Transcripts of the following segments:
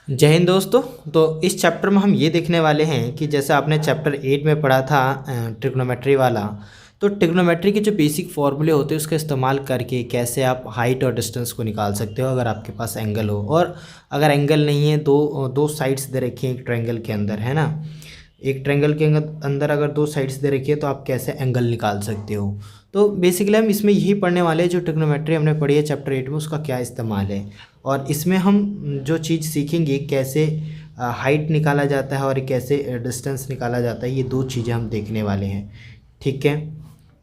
जय हिंद दोस्तों। तो इस चैप्टर में हम ये देखने वाले हैं कि जैसे आपने चैप्टर 8 में पढ़ा था ट्रिग्नोमेट्री वाला। तो ट्रिग्नोमेट्री के जो बेसिक फॉर्मूले होते हैं उसका इस्तेमाल करके कैसे आप हाइट और डिस्टेंस को निकाल सकते हो अगर आपके पास एंगल हो, और अगर एंगल नहीं है दो दो साइड्स दे रखी हैं एक ट्रायंगल के अंदर, है ना। एक ट्रायंगल के अंदर अगर दो साइड्स दे रखी है तो आप कैसे एंगल निकाल सकते हो। तो बेसिकली हम इसमें यही पढ़ने वाले हैं जो ट्रिग्नोमेट्री हमने पढ़ी है चैप्टर 8 में, उसका क्या इस्तेमाल है। और इसमें हम जो चीज़ सीखेंगे कैसे हाइट निकाला जाता है और कैसे डिस्टेंस निकाला जाता है, ये दो चीज़ें हम देखने वाले हैं। ठीक है,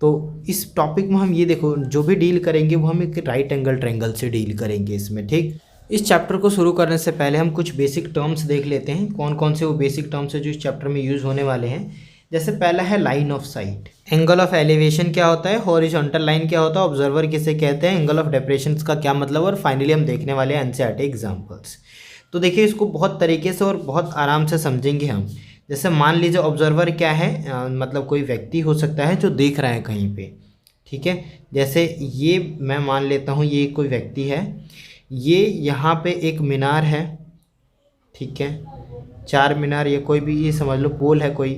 तो इस टॉपिक में हम ये देखो जो भी डील करेंगे वो हम एक राइट एंगल ट्रायंगल से डील करेंगे इसमें। ठीक, इस चैप्टर को शुरू करने से पहले हम कुछ बेसिक टर्म्स देख लेते हैं, कौन कौन से वो बेसिक टर्म्स है जो इस चैप्टर में यूज़ होने वाले हैं। जैसे पहला है line of site. Angle of elevation क्या होता है, हॉरिजॉन्टल लाइन क्या होता है, ऑब्जर्वर किसे कहते हैं, एंगल ऑफ डेप्रेशन का क्या मतलब, और फाइनली हम देखने वाले हैं एनसीईआरटी एग्जांपल्स। तो देखिए इसको बहुत तरीके से और बहुत आराम से समझेंगे हम। जैसे मान लीजिए ऑब्जर्वर क्या है, मतलब कोई व्यक्ति हो सकता है जो देख रहा है कहीं पे। ठीक है, जैसे ये मैं मान लेता हूँ ये कोई व्यक्ति है, ये यहाँ पे एक मीनार है। ठीक है, चार मीनार, ये कोई भी, ये समझ लो पोल है कोई।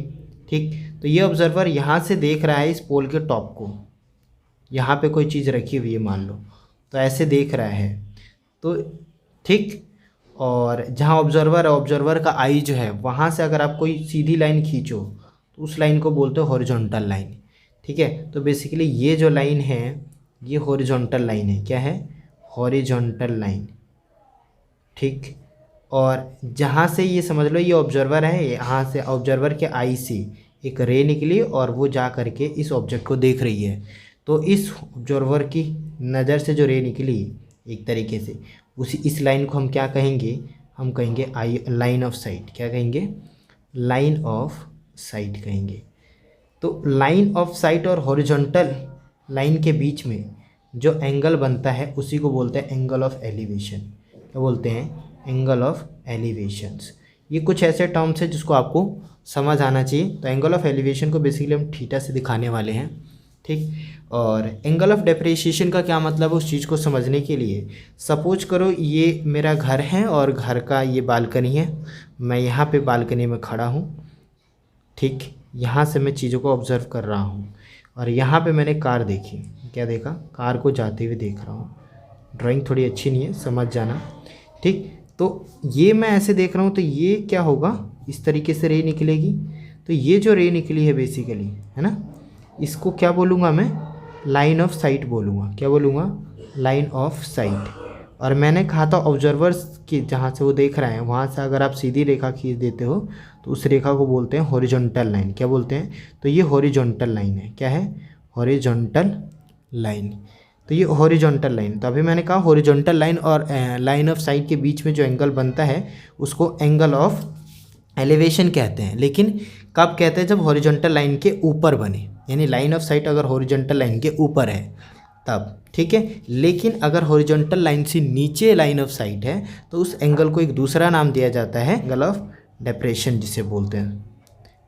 ठीक, तो ये ऑब्जर्वर यहाँ से देख रहा है इस पोल के टॉप को, यहाँ पे कोई चीज़ रखी हुई है मान लो, तो ऐसे देख रहा है। तो ठीक, और जहाँ ऑब्जर्वर है, ऑब्जर्वर का आई जो है वहाँ से अगर आप कोई सीधी लाइन खींचो तो उस लाइन को बोलते हो हॉरिजॉन्टल लाइन। ठीक है, तो बेसिकली ये जो लाइन है ये हॉरिजॉन्टल लाइन है। क्या है? Horizontal line. ठीक, और जहाँ से ये समझ लो ये ऑब्जर्वर है, यहाँ से ऑब्जर्वर के आई से एक रे निकली और वो जा करके इस ऑब्जेक्ट को देख रही है। तो इस ऑब्जर्वर की नज़र से जो रे निकली एक तरीके से, उसी इस लाइन को हम क्या कहेंगे, हम कहेंगे आई लाइन ऑफ साइट। क्या कहेंगे? लाइन ऑफ साइट कहेंगे। तो लाइन ऑफ साइट और हॉरिजॉन्टल लाइन के बीच में जो एंगल बनता है उसी को बोलते हैं एंगल ऑफ एलिवेशन। क्या बोलते हैं? Angle of elevations. ये कुछ ऐसे टर्म्स है जिसको आपको समझ आना चाहिए। तो एंगल ऑफ एलिवेशन को बेसिकली हम थीटा से दिखाने वाले हैं। ठीक, और एंगल ऑफ डेप्रिसिएशन का क्या मतलब है उस चीज़ को समझने के लिए, सपोज करो ये मेरा घर है और घर का ये बालकनी है, मैं यहाँ पे बालकनी में खड़ा हूँ। ठीक, यहाँ से मैं चीज़ों को ऑब्जर्व कर रहा हूँ और यहाँ पे मैंने कार देखी। क्या देखा? कार को जाते हुए देख रहा हूँ। ड्राइंग थोड़ी अच्छी नहीं है, समझ जाना। ठीक, तो ये मैं ऐसे देख रहा हूँ, तो ये क्या होगा, इस तरीके से रे निकलेगी। तो ये जो रे निकली है बेसिकली, है ना, इसको क्या बोलूँगा मैं? लाइन ऑफ साइट बोलूँगा। क्या बोलूँगा? Line of site. और मैंने कहा था ऑब्जर्वर्स की जहाँ से वो देख रहे हैं वहाँ से अगर आप सीधी रेखा खींच देते हो तो उस रेखा को बोलते हैं हॉरिजॉन्टल लाइन। क्या बोलते हैं? तो ये हॉरिजॉन्टल लाइन है। क्या है? Horizontal line. तो ये हॉरिजॉन्टल लाइन, तो अभी मैंने कहा हॉरिजॉन्टल लाइन और लाइन ऑफ साइट के बीच में जो एंगल बनता है उसको एंगल ऑफ एलिवेशन कहते हैं। लेकिन कब कहते हैं? जब हॉरिजॉन्टल लाइन के ऊपर बने, यानी लाइन ऑफ साइट अगर हॉरिजॉन्टल लाइन के ऊपर है तब। ठीक है, लेकिन अगर हॉरिजॉन्टल लाइन से नीचे लाइन ऑफ साइट है तो उस एंगल को एक दूसरा नाम दिया जाता है एंगल ऑफ डेप्रेशन, जिसे बोलते हैं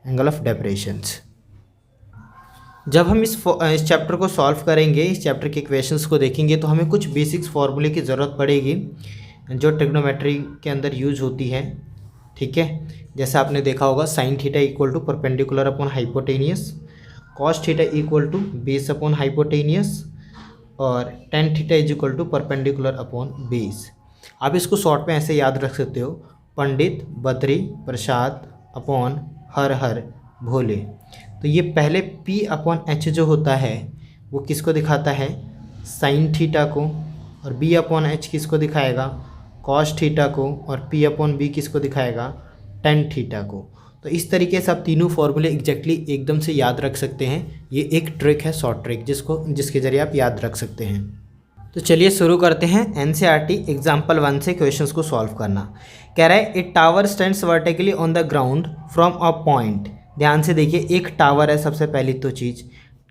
एंगल ऑफ डेप्रेशंस। जब हम इस चैप्टर को सॉल्व करेंगे, इस चैप्टर के इक्वेशंस को देखेंगे, तो हमें कुछ बेसिक्स फार्मूले की ज़रूरत पड़ेगी जो ट्रिग्नोमेट्री के अंदर यूज होती है। ठीक है, जैसे आपने देखा होगा sine theta equal to perpendicular upon hypotenuse, cos theta equal to base upon hypotenuse, और tan theta is equal to perpendicular upon base. आप इसको शॉर्ट में ऐसे याद रख सकते हो, पंडित बद्री प्रसाद अपॉन हर हर भोले। तो ये पहले P अपॉन H जो होता है वो किसको दिखाता है? साइन थीटा को। और B अपॉन H किसको दिखाएगा? कॉस थीटा को। और P अपॉन B किसको दिखाएगा? टेन थीटा को। तो इस तरीके से आप तीनों फॉर्मूले एग्जैक्टली एकदम से याद रख सकते हैं। ये एक ट्रिक है, शॉर्ट ट्रिक, जिसके ज़रिए आप याद रख सकते हैं। तो चलिए शुरू करते हैं एनसीईआरटी एग्जाम्पल 1 से क्वेश्चंस को सॉल्व करना। कह रहा है ए tower stands vertically on the ground from a point. ध्यान से देखिए, एक टावर है, सबसे पहली तो चीज़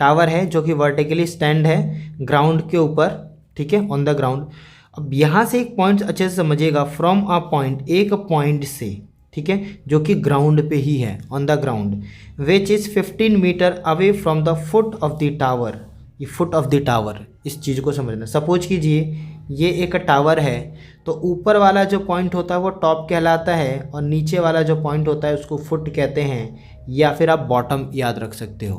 टावर है जो कि वर्टिकली स्टैंड है ग्राउंड के ऊपर। ठीक है, ऑन द ग्राउंड। अब यहाँ से एक पॉइंट अच्छे से समझिएगा, फ्रॉम अ पॉइंट, एक पॉइंट से। ठीक है, जो कि ग्राउंड पे ही है, on the ground, which is 15 metre away from the foot of the tower. ये फुट ऑफ द टावर, इस चीज़ को समझना। सपोज कीजिए ये एक टावर है, तो ऊपर वाला जो पॉइंट होता है वो टॉप कहलाता है और नीचे वाला जो पॉइंट होता है उसको फुट कहते हैं, या फिर आप बॉटम याद रख सकते हो।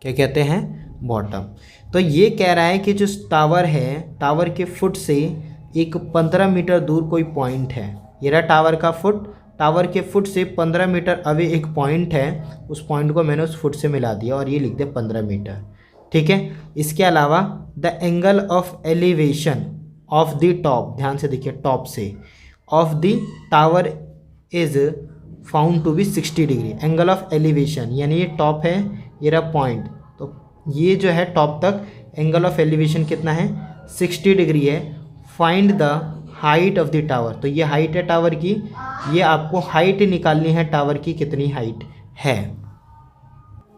क्या कहते हैं? बॉटम। तो ये कह रहा है कि जो टावर है, टावर के फुट से एक 15 मीटर दूर कोई पॉइंट है। ये रहा टावर का फुट, टावर के फुट से 15 मीटर अवे एक पॉइंट है, उस पॉइंट को मैंने उस फुट से मिला दिया और ये लिख दिया 15 मीटर। ठीक है। इसके अलावा the angle of elevation of the top, ध्यान से देखिए, टॉप से of the tower is found to be 60 degree. Angle of elevation यानी ये टॉप है, ये रहा पॉइंट, तो ये जो है टॉप तक एंगल ऑफ एलिवेशन कितना है? 60 डिग्री है। Find the height of the tower, तो ये हाइट है टावर की, ये आपको हाइट निकालनी है टावर की कितनी हाइट है।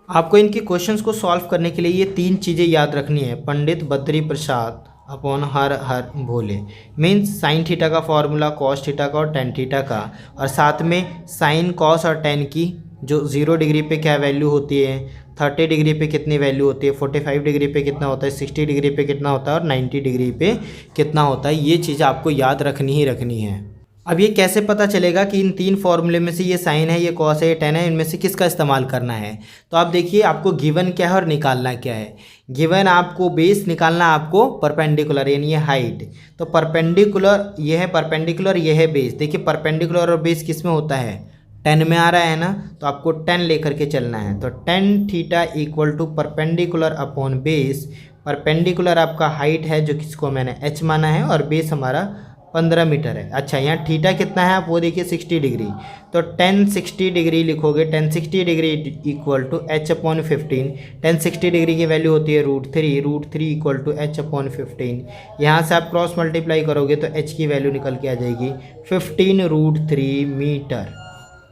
आपको इनके क्वेश्चंस को सॉल्व करने के लिए ये 3 चीज़ें याद रखनी है। पंडित बद्री प्रसाद अपॉन हर हर भोले, मीन्स साइन थीटा का फॉर्मूला, कॉस थीटा का और टेन थीटा का, और साथ में साइन कॉस और टेन की जो 0 डिग्री पे क्या वैल्यू होती है, 30 डिग्री पे कितनी वैल्यू होती है, 45 डिग्री पे कितना होता है, 60 डिग्री पे कितना होता है और 90 डिग्री पे कितना होता है, ये चीज़ आपको याद रखनी ही रखनी है। अब ये कैसे पता चलेगा कि इन 3 फॉर्मूले में से ये साइन है, ये कॉस है, ये टेन है, इनमें से किसका इस्तेमाल करना है? तो आप देखिए, आपको गिवन क्या है और निकालना क्या है। गिवन आपको बेस, निकालना आपको परपेंडिकुलर यानी ये हाइट। तो परपेंडिकुलर ये है, परपेंडिकुलर ये है बेस। देखिए परपेंडिकुलर और बेस किस में होता है? 10 में आ रहा है ना, तो आपको 10 लेकर के चलना है। तो tan theta equal to perpendicular upon base. Perpendicular आपका हाइट है जो किसको मैंने h माना है, और बेस हमारा 15 मीटर है। अच्छा, यहाँ थीटा कितना है आप वो देखिए 60 डिग्री, तो 1060 डिग्री लिखोगे। 1060 degree equal to h upon 15। 1060 degree की वैल्यू होती है √3, √3 इक्वल टू h अपॉन 15। यहाँ से आप क्रॉस मल्टीप्लाई करोगे तो h की वैल्यू निकल के आ जाएगी 15√3 मीटर।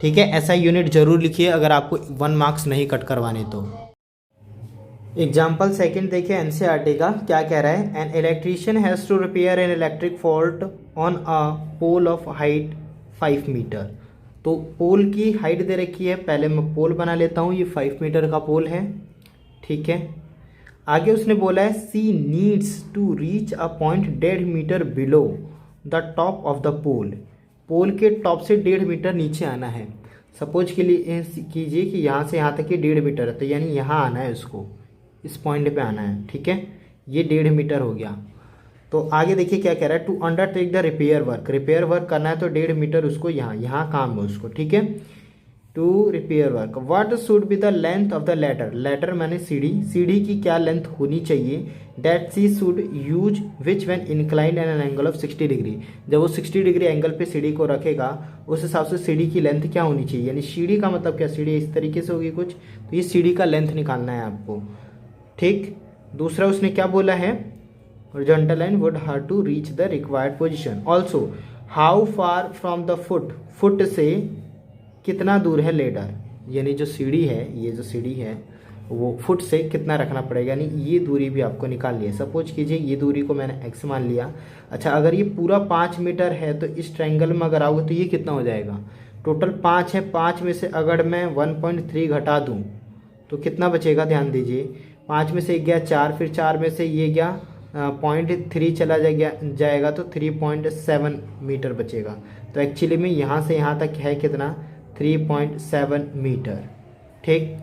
ठीक है, ऐसा यूनिट जरूर लिखिए अगर आपको 1 मार्क्स नहीं कट करवाने तो। एग्जाम्पल सेकंड देखिए एनसीईआरटी का क्या कह रहा है। An electrician has to repair an electric fault on a pole of height 5 metre. तो पोल की हाइट दे रखी है, पहले मैं पोल बना लेता हूँ। ये 5 मीटर का पोल है। ठीक है, आगे उसने बोला है she needs to reach a point 1.5 metre below the top of the pole. Pole के टॉप से 1.5 मीटर नीचे आना है। सपोज के लिए कीजिए कि यहाँ से यहाँ तक ये 1.5 मीटर है, तो यानी यहाँ आना है, उसको इस पॉइंट पे आना है। ठीक है, ये 1.5 मीटर हो गया। तो आगे देखिए क्या कह रहा है, to undertake the repair work. Repair work करना है तो 1.5 मीटर उसको यहाँ काम है उसको। ठीक है, to repair work what should be the length of the ladder. Ladder माने सीढ़ी, सीढ़ी की क्या लेंथ होनी चाहिए, that she should use which when inclined an angle of 60 degree. जब वो 60 डिग्री एंगल पे सीढ़ी को रखेगा उस हिसाब से सीढ़ी की लेंथ क्या होनी चाहिए। यानी सीढ़ी का मतलब क्या, सीढ़ी इस तरीके से होगी कुछ, तो ये सीढ़ी का लेंथ निकालना है आपको। ठीक, दूसरा उसने क्या बोला है, horizontal line would have to reach the required position. Also how far from the foot, foot से कितना दूर है लेडर, यानी जो सीढ़ी है, ये जो सीढ़ी है वो फुट से कितना रखना पड़ेगा, यानी ये दूरी भी आपको निकालनी है। सपोज कीजिए ये दूरी को मैंने x मान लिया। अच्छा, अगर ये पूरा 5 मीटर है तो इस ट्रायंगल में अगर आओगे तो ये कितना हो जाएगा, टोटल 5 है, 5 में से अगर मैं 1.3 घटा दूँ तो कितना बचेगा, ध्यान दीजिए। 5 में से एक गया 4, फिर 4 में से ये गया 0.3 चला जाएगा तो 3.7 मीटर बचेगा। तो एक्चुअली में यहाँ से यहाँ तक है कितना, 3.7 मीटर। ठीक,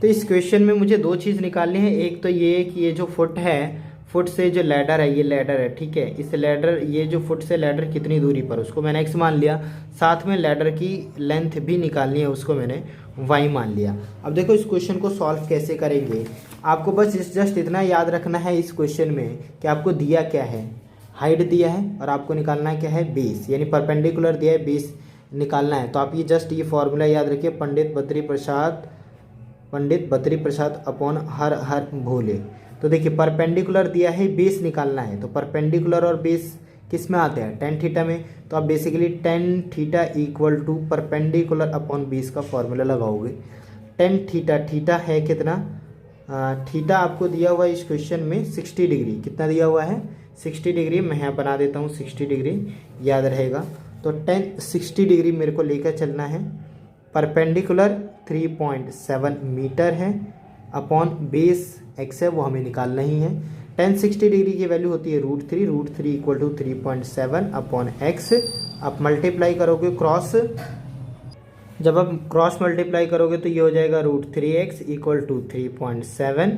तो इस क्वेश्चन में मुझे 2 चीज़ निकालनी है। एक तो ये कि ये जो फुट है, फुट से जो लैडर है, ये लैडर है। ठीक है, इस लैडर, ये जो फुट से लैडर कितनी दूरी पर, उसको मैंने x मान लिया। साथ में लैडर की लेंथ भी निकालनी है, उसको मैंने y मान लिया। अब देखो इस क्वेश्चन को सॉल्व कैसे करेंगे। आपको बस जस्ट इतना याद रखना है इस क्वेश्चन में कि आपको दिया क्या है, हाइट दिया है और आपको निकालना क्या है, बेस, यानी परपेंडिकुलर दिया है, बेस निकालना है। तो आप ये जस्ट ये फॉर्मूला याद रखिए, पंडित बद्री प्रसाद अपॉन हर हर भोले। तो देखिए परपेंडिकुलर दिया है, बेस निकालना है। तो परपेंडिकुलर और बेस किस में आते हैं, टेन थीटा में। तो आप basically tan theta equal to perpendicular upon base का फॉर्मूला लगाओगे। टेन थीटा, थीटा है कितना, थीटा आपको दिया हुआ है इस क्वेश्चन में 60 डिग्री। कितना दिया हुआ है, 60 डिग्री। मैं यहाँ बना देता हूँ 60 डिग्री, याद रहेगा। तो 60 डिग्री मेरे को लेकर चलना है। परपेंडिकुलर 3.7 मीटर है, अपॉन बेस x है वो हमें निकालना ही है। tan 60 डिग्री की वैल्यू होती है √3, √3 इक्वल टू 3.7 अपॉन एक्स। आप मल्टीप्लाई करोगे क्रॉस, जब आप क्रॉस मल्टीप्लाई करोगे तो ये हो जाएगा √3x इक्वल टू 3.7,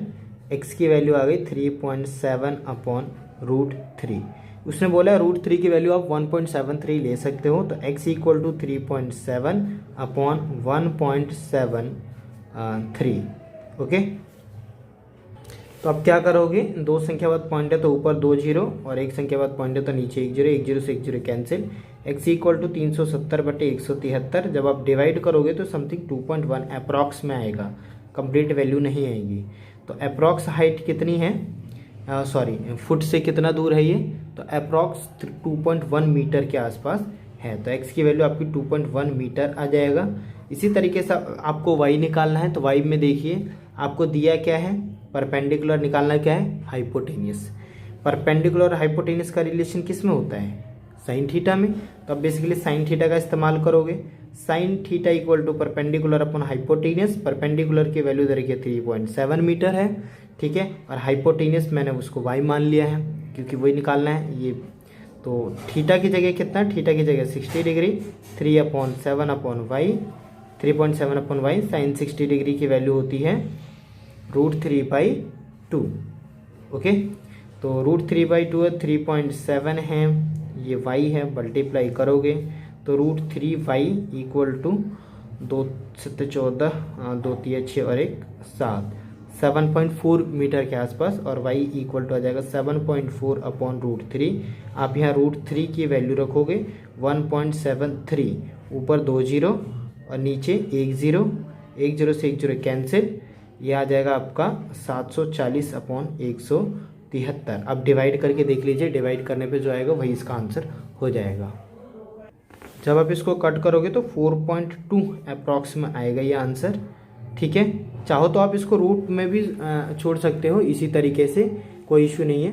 एक्स की वैल्यू आ गई 3.7 अपॉन √3। उसने बोला √3 की वैल्यू आप 1.73 ले सकते हो, तो x equal to 3.7 upon 1.73। Okay, तो अब क्या करोगे, दो संख्यावाद पॉइंट है तो ऊपर 2 जीरो और एक संख्यावाद पॉइंट है तो नीचे 1 जीरो, 1 जीरो से 1 zero cancel. x equal to 370/173। जब आप डिवाइड करोगे तो समथिंग 2.1 अप्रॉक्स में आएगा, कंप्लीट वैल्यू नहीं आएगी। तो अप्रॉक्स हाइट कितनी है, सॉरी फुट से कितना दूर है ये, तो अप्रॉक्स 2.1 मीटर के आसपास है। तो x की वैल्यू आपकी 2.1 मीटर आ जाएगा। इसी तरीके से आपको y निकालना है, तो y में देखिए आपको दिया क्या है, परपेंडिकुलर निकालना क्या है, हाइपोटेनियस। परपेंडिकुलर हाइपोटेनियस का रिलेशन किस में होता है, साइन थीटा में। तो अब बेसिकली साइन थीटा का इस्तेमाल करोगे, sine theta equal to perpendicular upon hypotenuse. Perpendicular की वैल्यू इधर के 3.7 मीटर है, ठीक है, और हाइपोटेनियस मैंने उसको y मान लिया है क्योंकि वही निकालना है ये। तो थीटा की जगह कितना, थीटा की जगह 60 degree, 3/7 upon y, 3.7 upon y। Sine 60 degree की वैल्यू होती है √3/2। ओके, तो √3/2 है, 3.7 है, ये y है, मल्टीप्लाई करोगे तो √3y इक्वल टू 2 7 14, 2 3 6 और 1 7, 7.4 मीटर के आसपास, और y इक्वल टू आ जाएगा 7.4 अपॉन √3। आप यहाँ √3 की वैल्यू रखोगे 1.73, ऊपर 2 जीरो और नीचे 1 जीरो, 1 जीरो से 1 जीरो कैंसिल, ये आ जाएगा आपका 740 अपॉन 173। अब डिवाइड करके देख लीजिए, डिवाइड करने पे जो आएगा वही इसका आंसर हो जाएगा। जब आप इसको कट करोगे तो 4.2 अप्रॉक्स में आएगा ये आंसर, ठीक है। चाहो तो आप इसको रूट में भी छोड़ सकते हो, इसी तरीके से कोई इशू नहीं है।